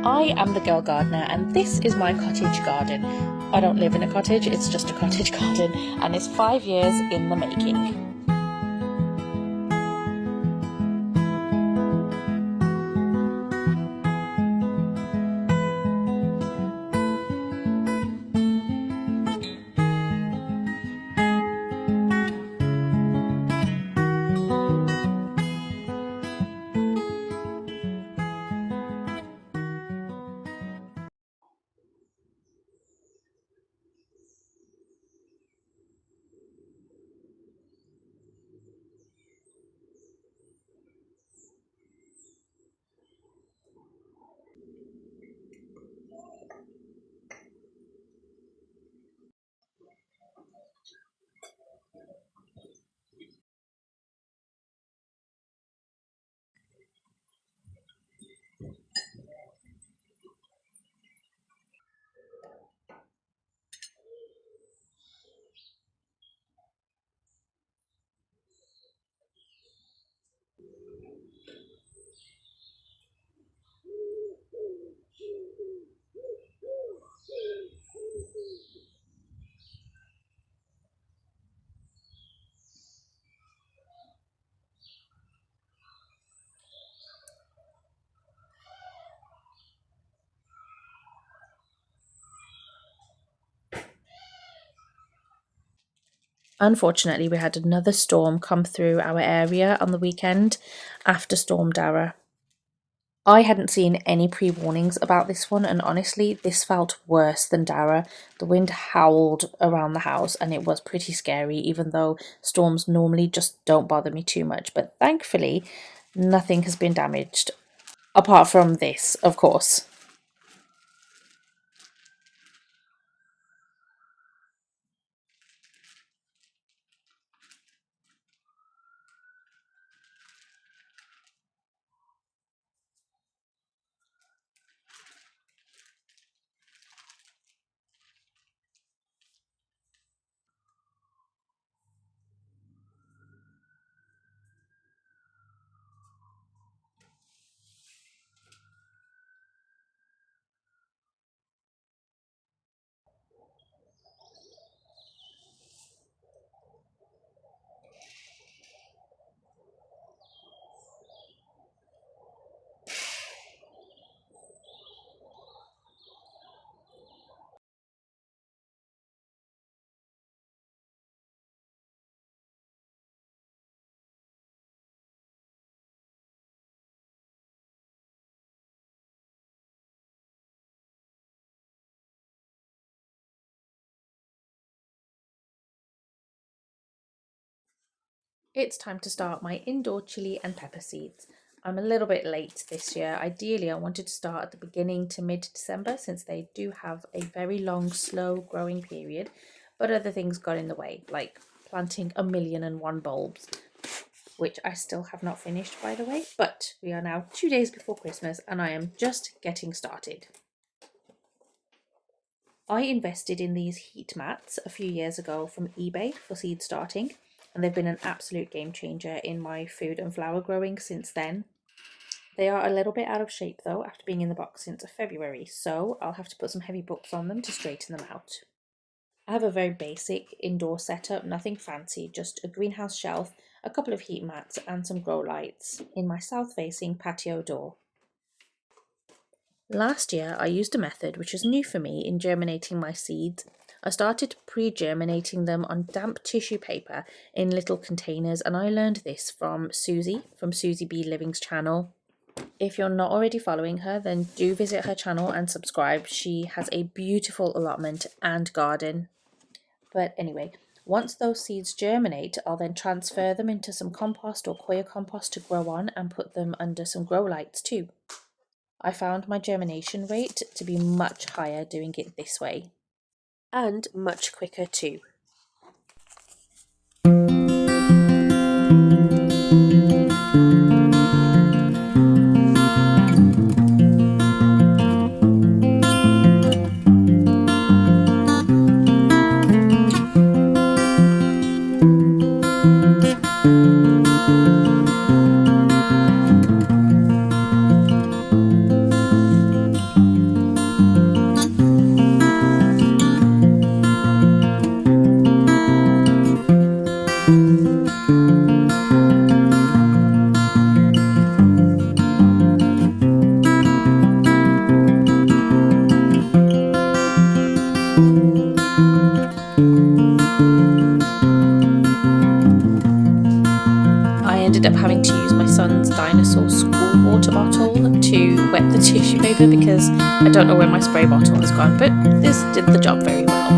I am the girl gardener and this is my cottage garden. I don't live in a cottage, it's just a cottage garden and it's 5 years in the making. Unfortunately, we had another storm come through our area on the weekend after Storm Dara. I hadn't seen any pre-warnings about this one, and honestly, this felt worse than Dara. The wind howled around the house and it was pretty scary, even though storms normally just don't bother me too much. But thankfully, nothing has been damaged, apart from this, of course. It's time to start my indoor chili and pepper seeds. I'm a little bit late this year. Ideally, I wanted to start at the beginning to mid-December since they do have a very long, slow growing period, but other things got in the way, like planting 1,000,001 bulbs, which I still have not finished, by the way, but we are now 2 days before Christmas and I am just getting started. I invested in these heat mats a few years ago from eBay for seed starting, and they've been an absolute game changer in my food and flower growing since then. They are a little bit out of shape though after being in the box since February, so I'll have to put some heavy books on them to straighten them out. I have a very basic indoor setup, nothing fancy, just a greenhouse shelf, a couple of heat mats and some grow lights in my south-facing patio door. Last year I used a method which is new for me in germinating my seeds. I started pre-germinating them on damp tissue paper in little containers, and I learned this from Susie B. Living's channel. If you're not already following her, then do visit her channel and subscribe. She has a beautiful allotment and garden. But anyway, once those seeds germinate, I'll then transfer them into some compost or coir compost to grow on and put them under some grow lights too. I found my germination rate to be much higher doing it this way, and much quicker too. dinosaur school water bottle to wet the tissue paper because I don't know where my spray bottle has gone, but this did the job very well.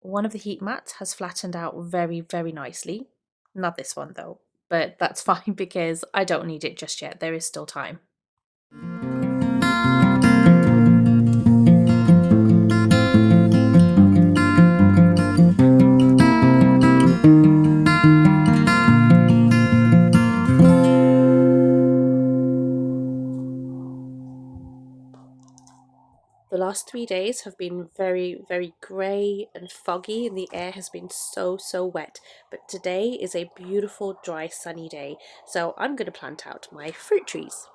One of the heat mats has flattened out very, very nicely. Not this one though, but that's fine because I don't need it just yet. There is still time. The last 3 days have been very, very grey and foggy, and the air has been so, so wet. But today is a beautiful, dry, sunny day, so I'm going to plant out my fruit trees.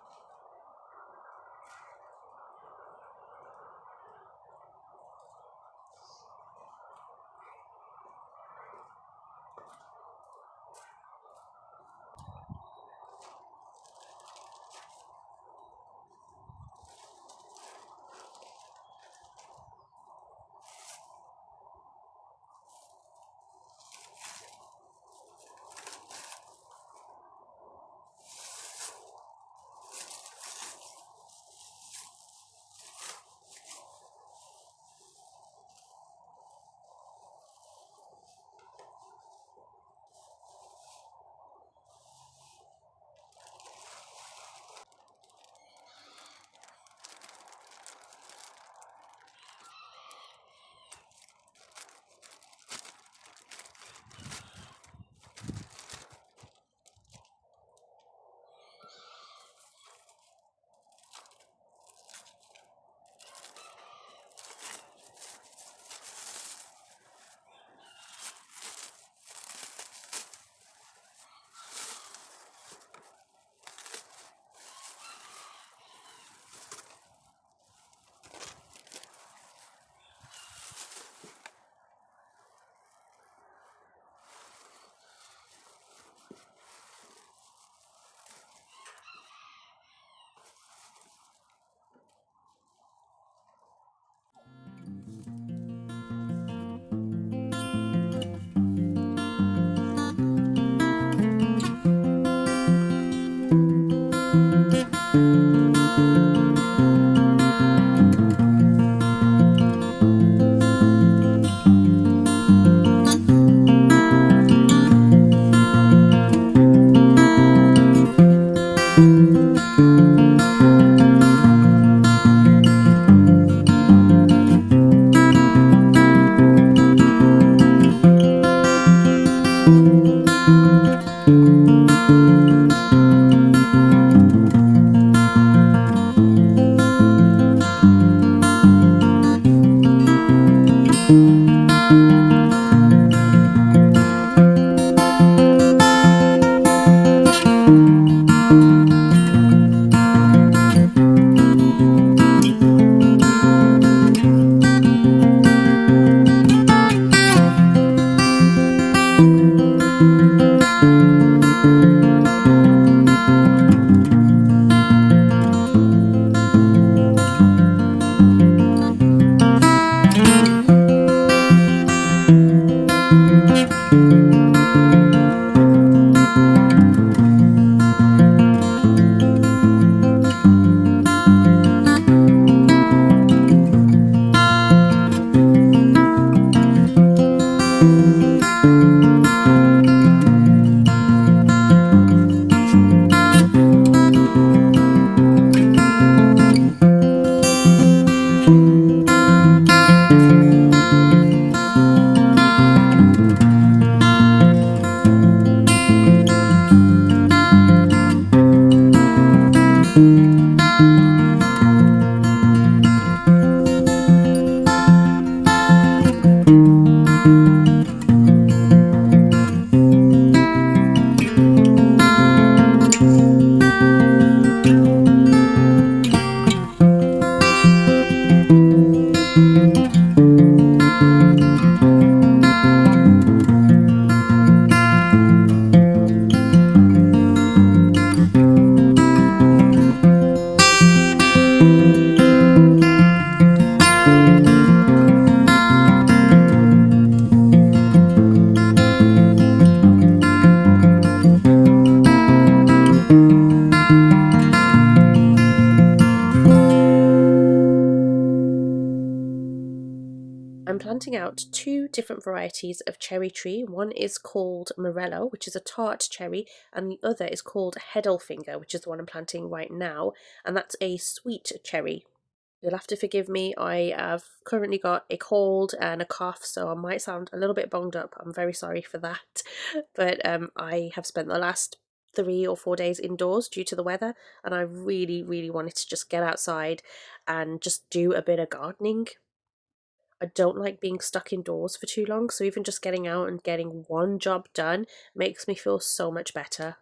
I'm planting out two different varieties of cherry tree. One is called Morello, which is a tart cherry, and the other is called Heddlefinger, which is the one I'm planting right now, and that's a sweet cherry. You'll have to forgive me, I have currently got a cold and a cough, so I might sound a little bit bunged up. I'm very sorry for that. But I have spent the last 3 or 4 days indoors due to the weather, and I really, really wanted to just get outside and just do a bit of gardening. I don't like being stuck indoors for too long, so even just getting out and getting one job done makes me feel so much better.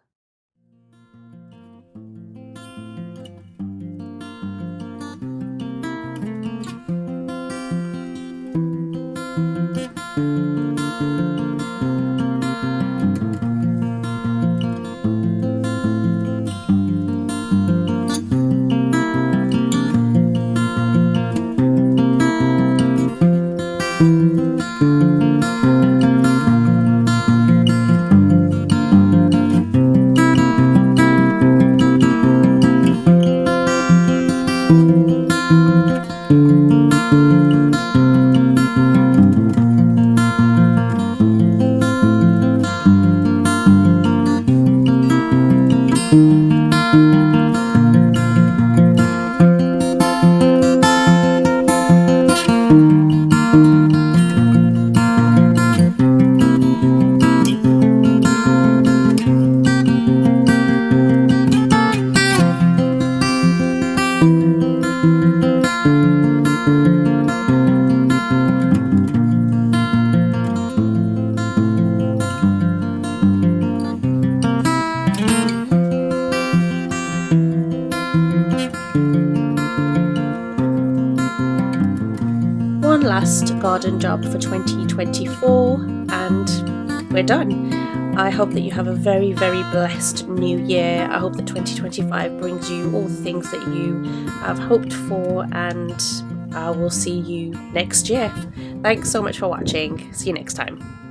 One last garden job for 2024 and we're done. I hope that you have a very, very blessed new year. I hope that 2025 brings you all the things that you have hoped for, and I will see you next year. Thanks so much for watching. See you next time.